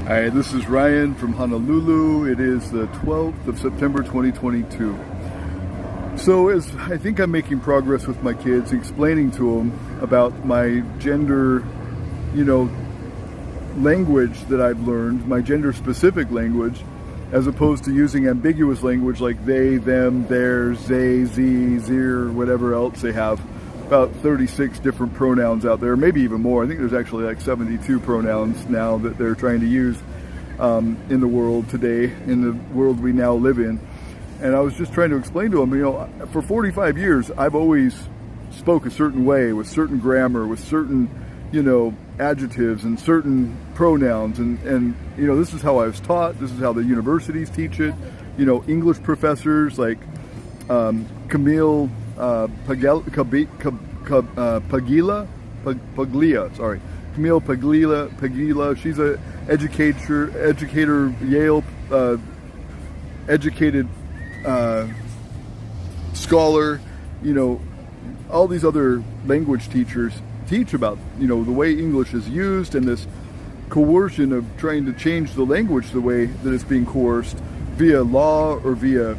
Hi, this is Ryan from Honolulu. It is the 12th of September 2022. So as I think I'm making progress with my kids, explaining to them about my gender, language that I've learned, my gender-specific language, as opposed to using ambiguous language like they, them, theirs, they, ze, zir, whatever else they have. About 36 different pronouns out there, maybe even more. I think there's actually like 72 pronouns now that they're trying to use in the world today, in the world we now live in. And I was just trying to explain to them, for 45 years, I've always spoke a certain way, with certain grammar, with certain, adjectives and certain pronouns. And this is how I was taught. This is how the universities teach it. English professors like Camille Camille Paglia. She's a educator, Yale educated scholar. All these other language teachers teach about the way English is used, and this coercion of trying to change the language the way that it's being coerced via law or via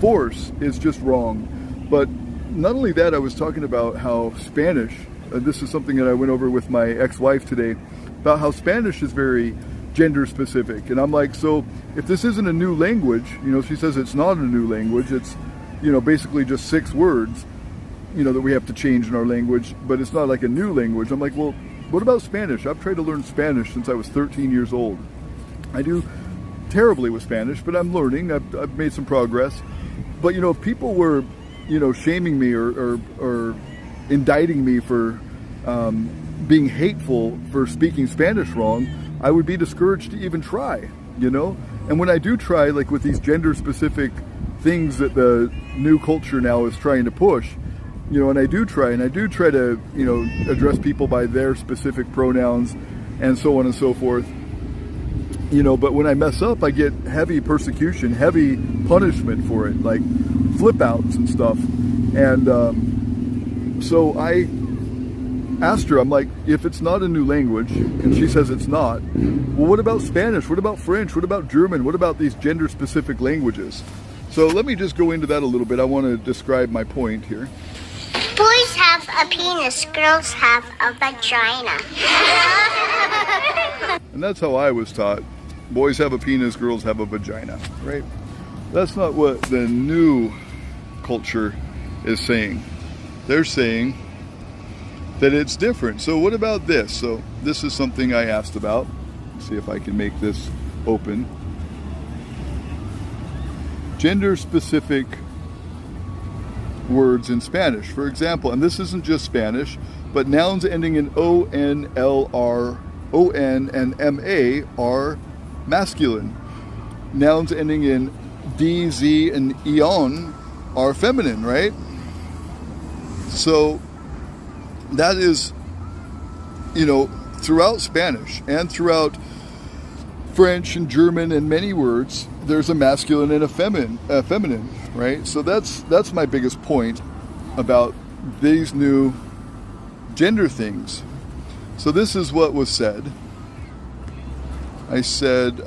force is just wrong. But not only that, I was talking about how Spanish, this is something that I went over with my ex-wife today, about how Spanish is very gender specific. And I'm like, so if this isn't a new language, she says it's not a new language, it's, basically just 6 words, that we have to change in our language, but it's not like a new language. I'm like, well, what about Spanish? I've tried to learn Spanish since I was 13 years old. I do terribly with Spanish, but I'm learning. I've made some progress. But, if people were shaming me or indicting me for being hateful for speaking Spanish wrong, I would be discouraged to even try, And when I do try, like with these gender-specific things that the new culture now is trying to push, and I do try to, address people by their specific pronouns and so on and so forth, but when I mess up, I get heavy persecution, heavy punishment for it, like flip outs and stuff. And so I asked her, I'm like, if it's not a new language, and she says it's not, well, what about Spanish? What about French? What about German? What about these gender-specific languages? So let me just go into that a little bit. I want to describe my point here. Boys have a penis, girls have a vagina. And that's how I was taught. Boys have a penis, girls have a vagina, right? That's not what the new culture is saying. They're saying that it's different. So what about this? So this is something I asked about. Let's see if I can make this open. Gender-specific words in Spanish, for example, and this isn't just Spanish, but nouns ending in O-N, L-R, O-N, and M-A are masculine. Nouns ending in D, Z, and Eon are feminine, right? So that is, throughout Spanish and throughout French and German and many words, there's a masculine and a feminine, right? So that's my biggest point about these new gender things. So this is what was said. I said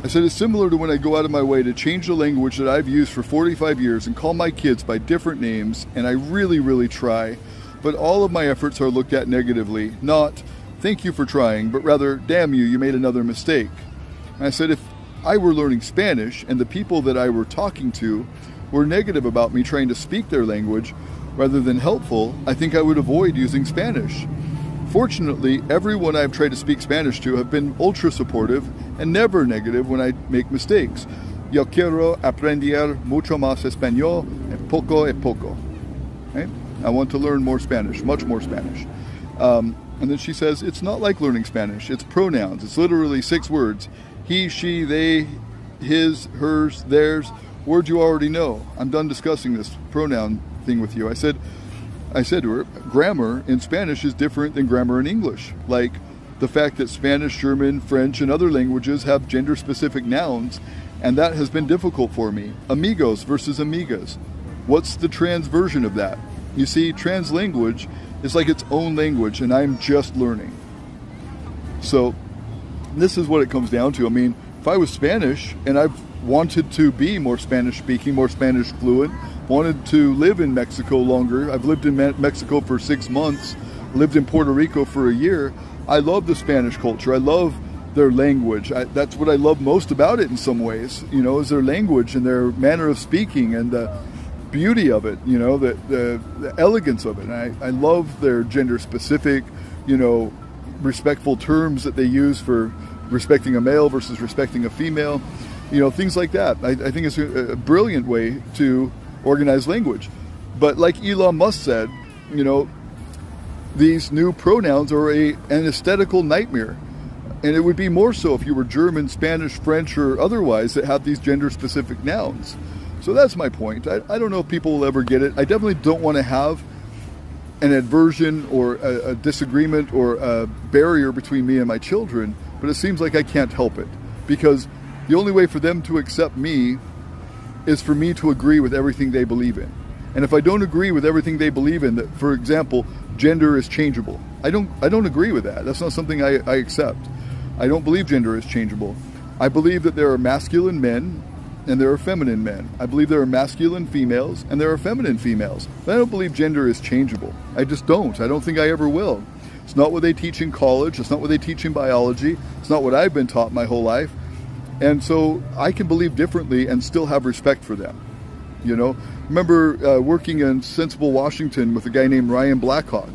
it's similar to when I go out of my way to change the language that I've used for 45 years and call my kids by different names, and I really, really try, but all of my efforts are looked at negatively. Not, thank you for trying, but rather, damn you, you made another mistake. And I said, if I were learning Spanish and the people that I were talking to were negative about me trying to speak their language rather than helpful, I think I would avoid using Spanish. Fortunately, everyone I've tried to speak Spanish to have been ultra supportive and never negative when I make mistakes. Yo quiero aprender mucho más español, poco a poco. Right? I want to learn more Spanish, much more Spanish. And then she says, it's not like learning Spanish. It's pronouns. It's literally 6 words. He, she, they, his, hers, theirs. Words you already know. I'm done discussing this pronoun thing with you. I said to her, grammar in Spanish is different than grammar in English. Like the fact that Spanish, German, French, and other languages have gender-specific nouns, and that has been difficult for me. Amigos versus amigas. What's the trans version of that? You see, trans language It's like its own language, and I'm just learning. So this is what it comes down to. I mean, if I was Spanish and I've wanted to be more Spanish speaking, more Spanish fluent, wanted to live in Mexico longer. I've lived in Mexico for 6 months, lived in Puerto Rico for a year. I love the Spanish culture. I love their language. That's what I love most about it in some ways, is their language and their manner of speaking and the beauty of it, the elegance of it. And I love their gender specific, respectful terms that they use for respecting a male versus respecting a female, things like that. I think it's a brilliant way to organize language. But like Elon Musk said, these new pronouns are an aesthetical nightmare. And it would be more so if you were German, Spanish, French, or otherwise that have these gender-specific nouns. So that's my point. I don't know if people will ever get it. I definitely don't want to have an aversion or a disagreement or a barrier between me and my children, but it seems like I can't help it. Because the only way for them to accept me is for me to agree with everything they believe in. And if I don't agree with everything they believe in, that, for example, gender is changeable, I don't agree with that. That's not something I accept. I don't believe gender is changeable. I believe that there are masculine men and there are feminine men. I believe there are masculine females and there are feminine females. But I don't believe gender is changeable. I just don't. I don't think I ever will. It's not what they teach in college. It's not what they teach in biology. It's not what I've been taught my whole life. And so I can believe differently and still have respect for them. Remember working in Sensible, Washington with a guy named Ryan Blackhawk.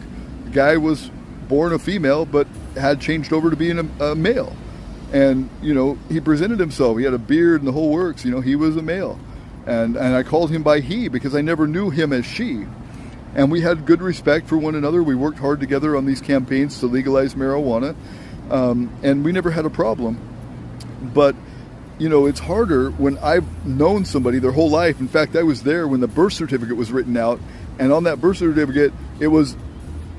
The guy was born a female but had changed over to being a male. And, he presented himself. He had a beard and the whole works. He was a male. And I called him by he because I never knew him as she. And we had good respect for one another. We worked hard together on these campaigns to legalize marijuana. And we never had a problem. But, it's harder when I've known somebody their whole life. In fact, I was there when the birth certificate was written out. And on that birth certificate, it was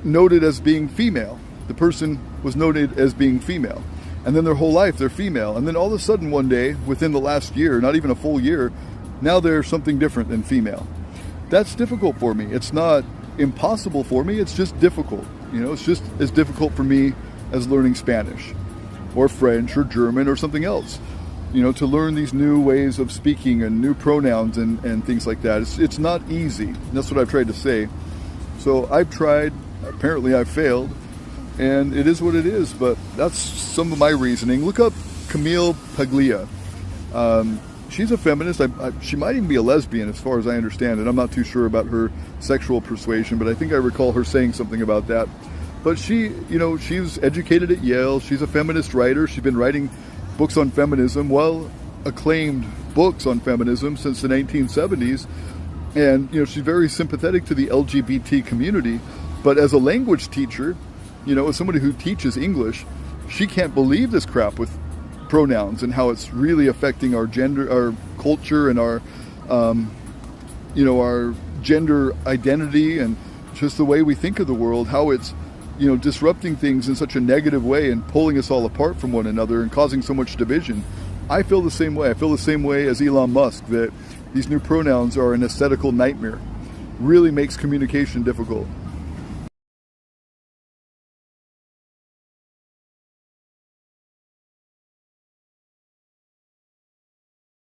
noted as being female. The person was noted as being female. And then their whole life, they're female. And then all of a sudden one day, within the last year, not even a full year, now they're something different than female. That's difficult for me. It's not impossible for me. It's just difficult. It's just as difficult for me as learning Spanish or French or German or something else. To learn these new ways of speaking and new pronouns and things like that. It's not easy. That's what I've tried to say. So I've tried. Apparently I've failed. And it is what it is, but that's some of my reasoning. Look up Camille Paglia. She's a feminist. She might even be a lesbian as far as I understand it. I'm not too sure about her sexual persuasion, but I think I recall her saying something about that. But she was educated at Yale. She's a feminist writer. She's been writing books on feminism, well-acclaimed books on feminism since the 1970s. And, she's very sympathetic to the LGBT community. But as a language teacher, as somebody who teaches English, she can't believe this crap with pronouns and how it's really affecting our gender, our culture, and our, our gender identity and just the way we think of the world, how it's, disrupting things in such a negative way and pulling us all apart from one another and causing so much division. I feel the same way. I feel the same way as Elon Musk, that these new pronouns are an aesthetical nightmare. Really makes communication difficult.